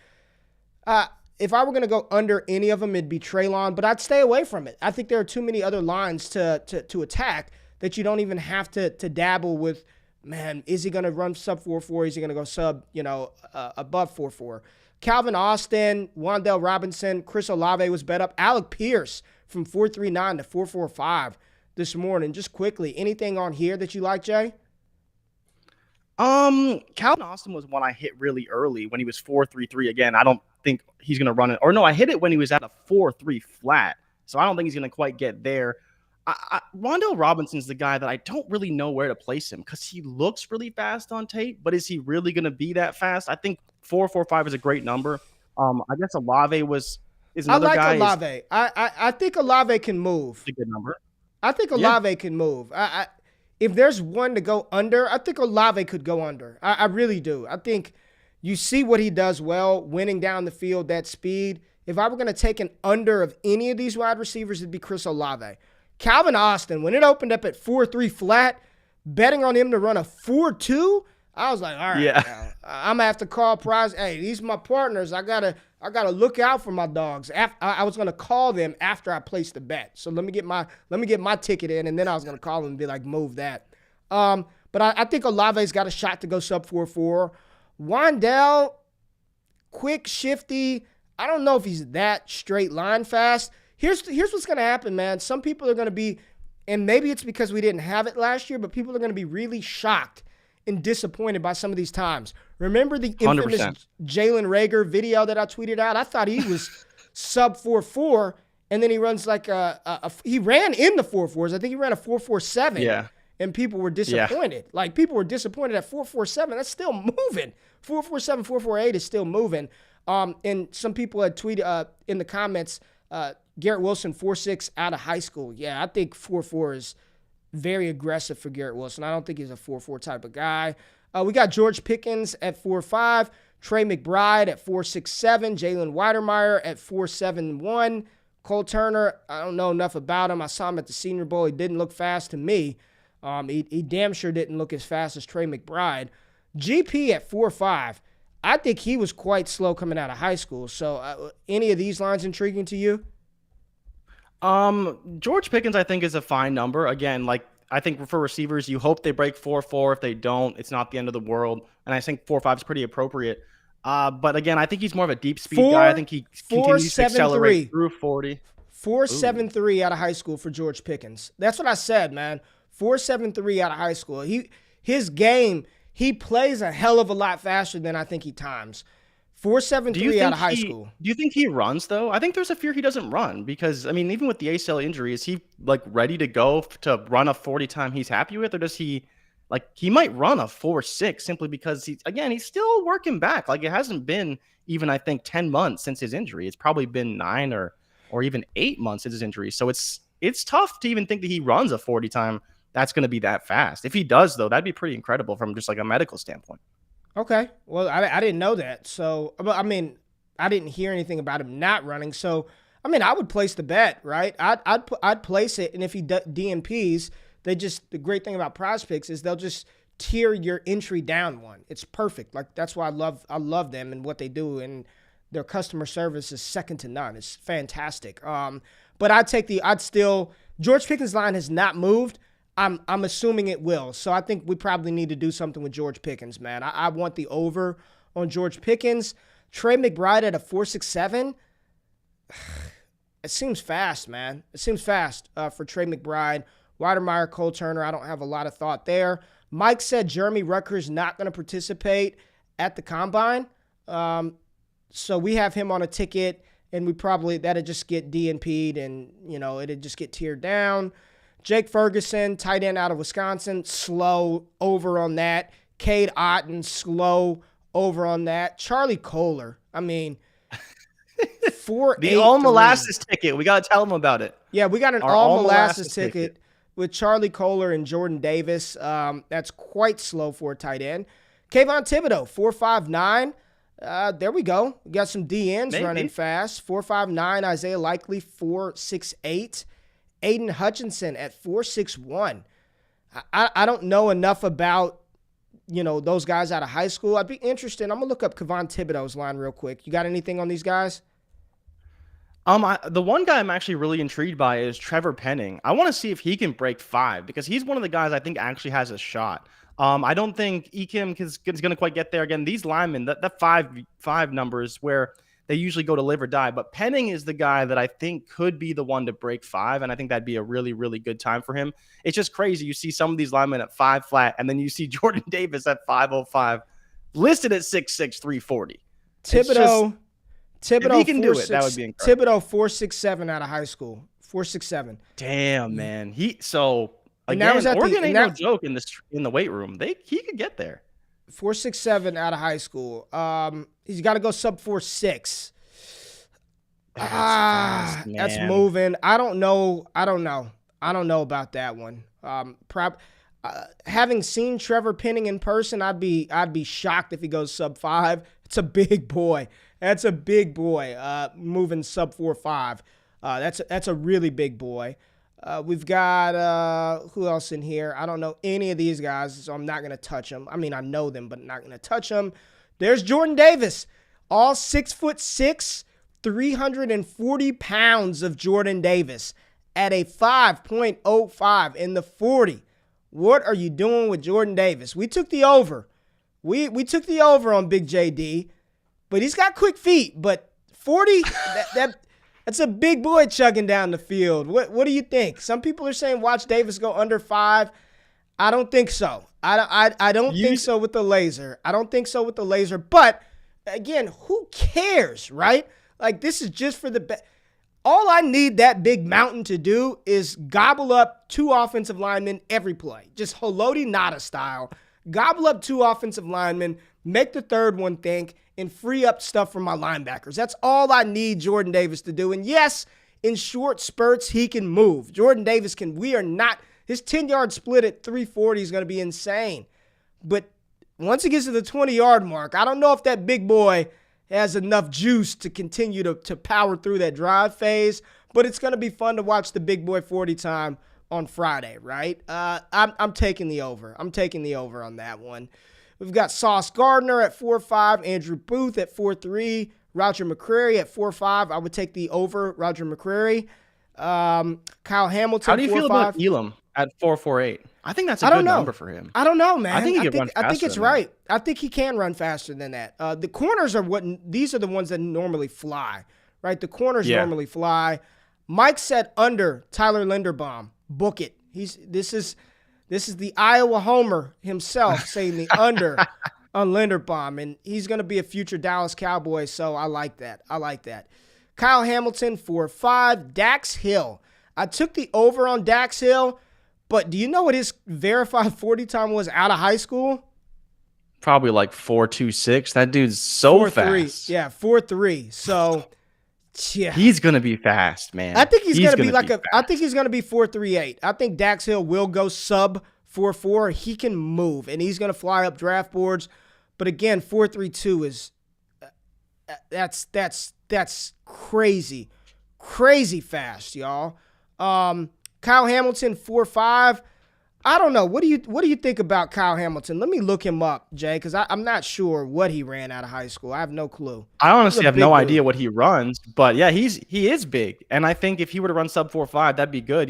If I were going to go under any of them, it'd be Treylon, but I'd stay away from it. I think there are too many other lines to attack that you don't even have to dabble with. Man, is he going to run sub 4.4? Is he going to go sub, above 4.4? Calvin Austin, Rondell Robinson, Chris Olavey was bet up. Alec Pierce from 4.39 to 4.45 this morning. Just quickly, anything on here that you like, Jay? Calvin Austin was one I hit really early when he was 4.33. Again, I don't think he's going to run it. Or no, I hit it when he was at a 4.3 flat. So I don't think he's going to quite get there. Rondell Robinson's the guy that I don't really know where to place him because he looks really fast on tape, but is he really going to be that fast? I think 4.45 is a great number. I guess Olavey is another guy. I like Olavey. I think Olavey can move. It's a good number. I think Olavey can move. If there's one to go under, I think Olavey could go under. I really do. I think you see what he does well, winning down the field, that speed. If I were going to take an under of any of these wide receivers, it'd be Chris Olavey. Calvin Austin, when it opened up at 4.3 flat, betting on him to run a 4.2, I was like, all right, now, I'm gonna have to call Prize. Hey, these are my partners. I gotta look out for my dogs. I was gonna call them after I placed the bet. So let me get my ticket in, and then I was gonna call them and be like, move that. But I think Olave's got a shot to go sub 4.4. Rondell, quick, shifty. I don't know if he's that straight line fast. Here's what's going to happen, man. Some people are going to be, and maybe it's because we didn't have it last year, but people are going to be really shocked and disappointed by some of these times. Remember the infamous 100%. Jalen Reagor video that I tweeted out? I thought he was sub 4.4, and then he runs like he ran in the 4.4s. I think he ran a 4.47. Yeah. And people were disappointed. Yeah. Like, people were disappointed at 4.47. That's still moving. 4.47, 4.48 is still moving. And some people had tweeted in the comments, Garrett Wilson, 4.6 out of high school. Yeah, I think 4.4 is very aggressive for Garrett Wilson. I don't think he's a 4.4 type of guy. We got George Pickens at 4.5, Trey McBride at 4.67, Jalen Weidermeyer at 4.71, Cole Turner, I don't know enough about him. I saw him at the Senior Bowl. He didn't look fast to me. He damn sure didn't look as fast as Trey McBride. GP at 4.5. I think he was quite slow coming out of high school. So any of these lines intriguing to you? George Pickens, I think, is a fine number. Again, like, I think for receivers, you hope they break 4.4. If they don't, it's not the end of the world. And I think 4.5 is pretty appropriate. But again, I think he's more of a deep speed guy. I think he continues to accelerate through 40. 4.73 out of high school for George Pickens. That's what I said, man. 4.73 out of high school. His game, he plays a hell of a lot faster than I think he times. 4.73 out of high school. Do you think he runs, though? I think there's a fear he doesn't run because, I mean, even with the ACL injury, is he, like, ready to go to run a 40 time he's happy with? Or does he, like, he might run a 4.6 simply because he's still working back. Like, it hasn't been even, I think, 10 months since his injury. It's probably been 9 or even 8 months since his injury. So it's tough to even think that he runs a 40 time that's going to be that fast. If he does, though, that'd be pretty incredible from just like a medical standpoint. Okay. Well, I didn't know that. So, I mean, I didn't hear anything about him not running. So, I mean, I would place the bet, right? I'd place it. And if he DNPs, the great thing about PrizePicks is they'll just tier your entry down one. It's perfect. Like, that's why I love them and what they do. And their customer service is second to none. It's fantastic. But George Pickens' line has not moved. I'm assuming it will. So I think we probably need to do something with George Pickens, man. I want the over on George Pickens. Trey McBride at a 4.67. It seems fast, man. It seems fast for Trey McBride. Weidermeyer, Cole Turner, I don't have a lot of thought there. Mike said Jeremy Rucker's not going to participate at the Combine. So we have him on a ticket, and that'd just get DNP'd, and, it'd just get tiered down. Jake Ferguson, tight end out of Wisconsin, slow, over on that. Cade Otton, slow, over on that. Charlie Kohler, I mean, 4 The all molasses ticket. We got to tell them about it. Yeah, we got an all molasses ticket with Charlie Kohler and Jordan Davis. That's quite slow for a tight end. Kayvon Thibodeau, 4.59. There we go. We got some DNs running fast. 4.59. Isaiah Likely, 4.68. Aiden Hutchinson at 4.61. I don't know enough about, those guys out of high school. I'd be interested. I'm going to look up Kayvon Thibodeau's line real quick. You got anything on these guys? The one guy I'm actually really intrigued by is Trevor Penning. I want to see if he can break 5 because he's one of the guys I think actually has a shot. I don't think Ekim is going to quite get there. Again, these linemen, that five numbers where they usually go to live or die. But Penning is the guy that I think could be the one to break 5, and I think that'd be a really, really good time for him. It's just crazy. You see some of these linemen at 5 flat, and then you see Jordan Davis at 5.05, listed at 6'6", 340. Thibodeau, if he can do it, that would be incredible. Thibodeau, 4.67 out of high school. 4.67. Damn, man. Again, Oregon ain't no joke in the weight room. He could get there. 4.67 out of high school. He's got to go sub 4.6. That's moving. I don't know about that one. Having seen Trevor Penning in person, I'd be shocked if he goes sub 5. It's a big boy. That's a big boy. Moving sub 4.5. That's a really big boy. We've got who else in here? I don't know any of these guys, so I'm not going to touch them. I mean, I know them, but not going to touch them. There's Jordan Davis, all 6'6", 340 pounds of Jordan Davis at a 5.05 in the 40. What are you doing with Jordan Davis? We took the over. We took the over on Big JD, but he's got quick feet. But 40, that's a big boy chugging down the field. What do you think? Some people are saying watch Davis go under 5. I don't think so. I don't think so with the laser. I don't think so with the laser. But, again, who cares, right? Like, this is just for the all I need that big mountain to do is gobble up 2 offensive linemen every play. Just Haloti Ngata style. Gobble up 2 offensive linemen, make the third one think, and free up stuff from my linebackers. That's all I need Jordan Davis to do. And yes, in short spurts, he can move. Jordan Davis can. His 10-yard split at 340 is going to be insane. But once he gets to the 20-yard mark, I don't know if that big boy has enough juice to continue to power through that drive phase. But it's going to be fun to watch the big boy 40 time on Friday, right? I'm taking the over. I'm taking the over on that one. We've got Sauce Gardner at 4.5, Andrew Booth at 4.3, Roger McCreary at 4.5. I would take the over, Roger McCreary. Kyle Hamilton. How do you feel about Elam at 4.48? I think that's a good number for him. I don't know, man. I think he can run faster. I think it's right. I think he can run faster than that. The corners are these are the ones that normally fly, right? The corners normally fly. Mike said under Tyler Linderbaum. Book it. This is the Iowa homer himself saying the under on Linderbaum, and he's going to be a future Dallas Cowboy, so I like that. Kyle Hamilton 4.5. Dax Hill. I took the over on Dax Hill, but do you know what his verified 40 time was out of high school? Probably like 4.26. That dude's so 4.3. fast. Yeah, 4.3. So yeah. He's going to be fast, man. I think he's going to be I think he's going to be 4.38. I think Dax Hill will go sub 4.4. He can move, and he's going to fly up draft boards. But again, 4.32 is that's crazy fast, y'all. Kyle Hamilton 4.5. I don't know. What do you think about Kyle Hamilton? Let me look him up, Jay, because I'm not sure what he ran out of high school. I have no clue. I honestly have no idea what he runs, but yeah, he is big, and I think if he were to run sub 4.5, that'd be good.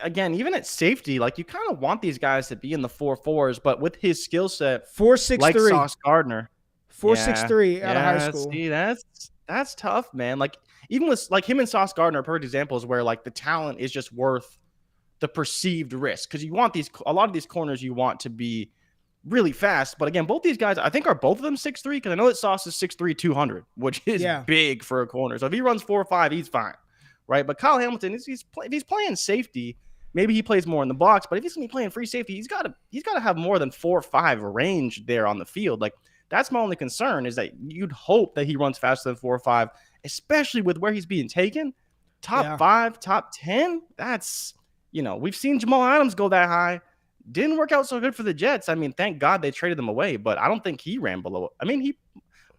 Again, even at safety, like you kind of want these guys to be in the 4.4s, but with his skill set, 4.63, like Sauce Gardner, 4.63 out of high school. See, that's tough, man. Like even with like him and Sauce Gardner are perfect examples where like the talent is just worth the perceived risk, because you want a lot of these corners you want to be really fast. But again, both these guys, I think, are both of them 6'3", because I know that Sauce is 6'3", 200, which is big for a corner. So if he runs 4.5, he's fine, right? But Kyle Hamilton, if he's playing safety, maybe he plays more in the box. But if he's going to be playing free safety, he's got to have more than 4.5 range there on the field. Like, that's my only concern, is that you'd hope that he runs faster than 4.5, especially with where he's being taken. Top 5, top 10. That's, we've seen Jamal Adams go that high. Didn't work out so good for the Jets. I mean, thank God they traded them away, but I don't think he ran below. I mean,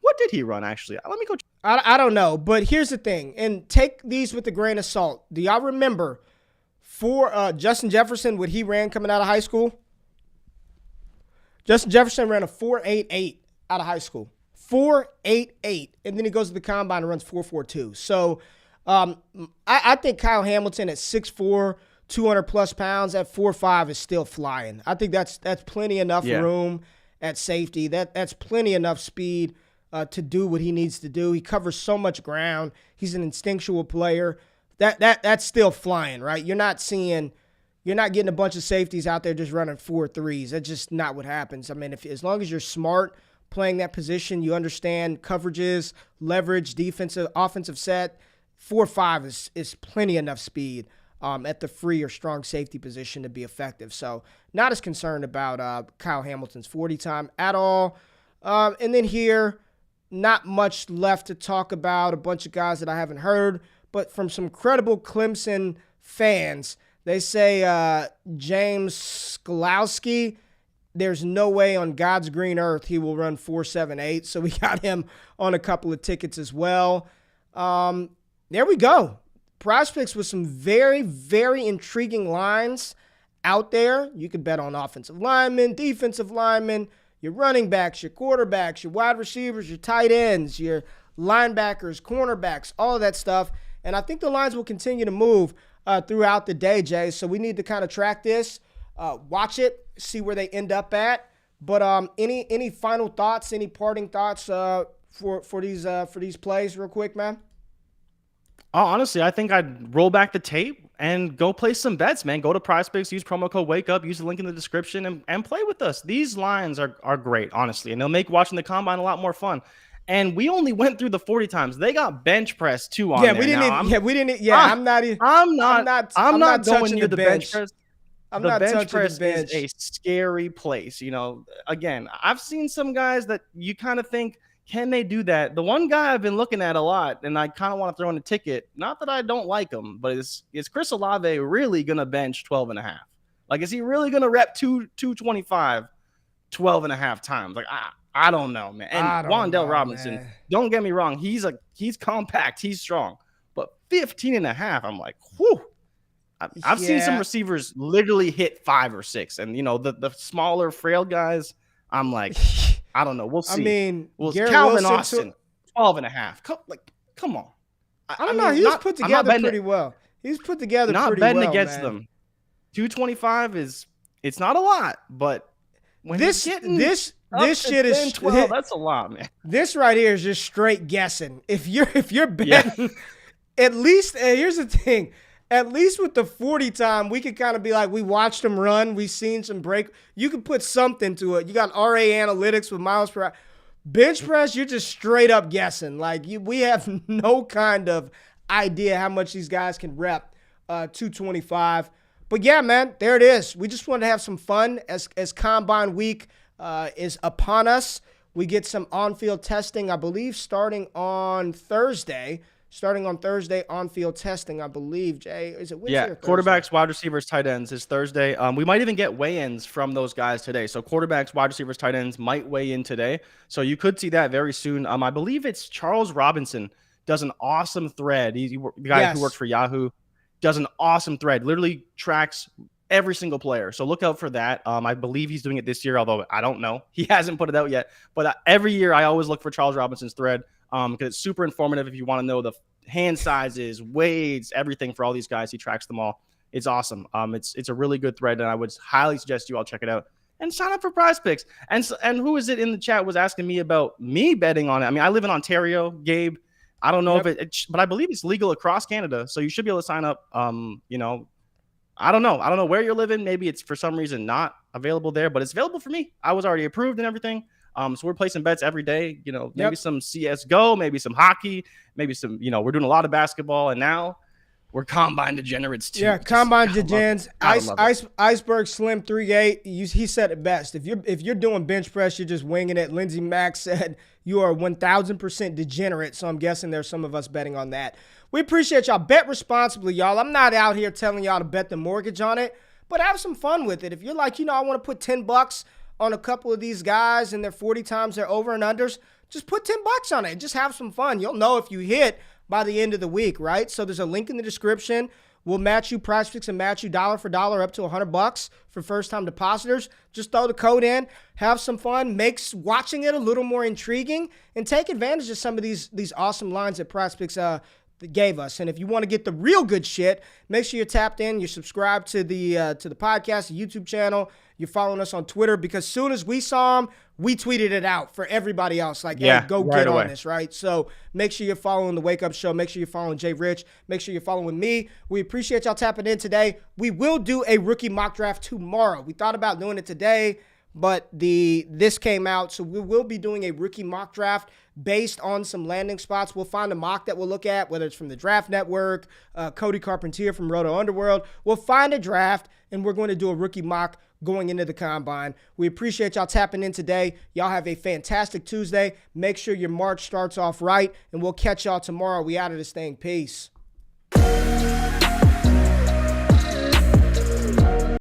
what did he run, actually? Let me go. I don't know, but here's the thing, and take these with a grain of salt. Do y'all remember for Justin Jefferson, what he ran coming out of high school? Justin Jefferson ran a 4.88 out of high school. 4.88, and then he goes to the combine and runs 4.42. So I think Kyle Hamilton at 6'4", 200-plus pounds at 4.5 is still flying. I think that's plenty enough room at safety. That's plenty enough speed to do what he needs to do. He covers so much ground. He's an instinctual player. That's still flying, right? You're not getting a bunch of safeties out there just running 4.3s. That's just not what happens. I mean, as long as you're smart playing that position, you understand coverages, leverage, defensive, offensive set, 4.5 is plenty enough speed at the free or strong safety position to be effective. So not as concerned about Kyle Hamilton's 40 time at all. And then here, not much left to talk about. A bunch of guys that I haven't heard, but from some credible Clemson fans, they say James Skolowski, there's no way on God's green earth he will run 4.78. So we got him on a couple of tickets as well. There we go. PrizePicks with some very, very intriguing lines out there. You can bet on offensive linemen, defensive linemen, your running backs, your quarterbacks, your wide receivers, your tight ends, your linebackers, cornerbacks, all of that stuff. And I think the lines will continue to move throughout the day, Jay. So we need to kind of track this, watch it, see where they end up at. But any final thoughts, any parting thoughts for these plays real quick, man? Honestly, I think I'd roll back the tape and go play some bets, man. Go to PrizePicks, use promo code WakeUp, use the link in the description, and play with us. These lines are great, honestly, and they'll make watching the combine a lot more fun. And we only went through the 40 times. They got bench press too on there. I'm not going near the bench press. The bench press is a scary place. Again, I've seen some guys that you kind of think, can they do that? The one guy I've been looking at a lot, and I kind of want to throw in a ticket, not that I don't like him, but is Chris Olavey really going to bench 12.5? Like, is he really going to rep 225 12.5 times? Like, I don't know, man. And Rondell Robinson, man. Don't get me wrong, he's compact, he's strong, but 15.5, I'm like, whew. I've seen some receivers literally hit 5 or 6, and the smaller, frail guys, I'm like, I don't know. We'll see. I mean, Calvin Austin, 12.5. Come on. I don't know. He's put together pretty well. He's put together pretty well. Not betting against them. 225 it's not a lot, but when this shit is 12, that's a lot, man. This right here is just straight guessing. If you're betting, at least here's the thing. At least with the 40 time, we could kind of be like, we watched them run. We've seen some break. You could put something to it. You got RA analytics with miles per hour. Bench press, you're just straight up guessing. Like, we have no kind of idea how much these guys can rep 225. But yeah, man, there it is. We just wanted to have some fun as Combine Week is upon us. We get some on-field testing, I believe, starting on Thursday, on-field testing, I believe. Jay, is it Wednesday or Thursday? Quarterbacks, wide receivers, tight ends is Thursday. We might even get weigh-ins from those guys today. So quarterbacks, wide receivers, tight ends might weigh in today. So you could see that very soon. I believe it's Charles Robinson does an awesome thread. The guy who works for Yahoo does an awesome thread. Literally tracks every single player. So look out for that. I believe he's doing it this year, although I don't know. He hasn't put it out yet. But every year I always look for Charles Robinson's thread. Because it's super informative if you want to know the hand sizes, weights, everything for all these guys. He tracks them all. It's awesome. It's a really good thread, and I would highly suggest you all check it out and sign up for PrizePicks. And who is it in the chat was asking me about me betting on it? I mean, I live in Ontario, Gabe. I don't know but I believe it's legal across Canada, so you should be able to sign up. I don't know where you're living. Maybe it's for some reason not available there, but it's available for me. I was already approved and everything. So we're placing bets every day, maybe some CSGO, maybe some hockey, maybe some, we're doing a lot of basketball, and now we're combine degenerates too. Yeah, combine degens. Iceberg Slim 38. He said it best. If you're doing bench press, you're just winging it. Lindsey Mack said you are 1,000% degenerate. So I'm guessing there's some of us betting on that. We appreciate y'all. Bet responsibly, y'all. I'm not out here telling y'all to bet the mortgage on it, but have some fun with it. If you're like, I want to put $10 on a couple of these guys and they're 40 times their over and unders, just put $10 on it and just have some fun. You'll know if you hit by the end of the week, right? So there's a link in the description. We'll match you PrizePicks and match you dollar for dollar up to $100 for first-time depositors. Just throw the code in, have some fun, makes watching it a little more intriguing, and take advantage of some of these awesome lines that PrizePicks gave us. And if you want to get the real good shit, make sure you're tapped in, you're subscribed to the podcast, the YouTube channel, you're following us on Twitter, because soon as we saw them, we tweeted it out for everybody else. Like, hey, go right get away on this, right? So make sure you're following the Wake Up Show. Make sure you're following Jay Rich. Make sure you're following me. We appreciate y'all tapping in today. We will do a rookie mock draft tomorrow. We thought about doing it today, but this came out, so we will be doing a rookie mock draft based on some landing spots. We'll find a mock that we'll look at, whether it's from the Draft Network, Cody Carpentier from Roto Underworld. We'll find a draft, and we're going to do a rookie mock going into the combine. We appreciate y'all tapping in today. Y'all have a fantastic Tuesday. Make sure your March starts off right, and we'll catch y'all tomorrow. We out of this thing. Peace.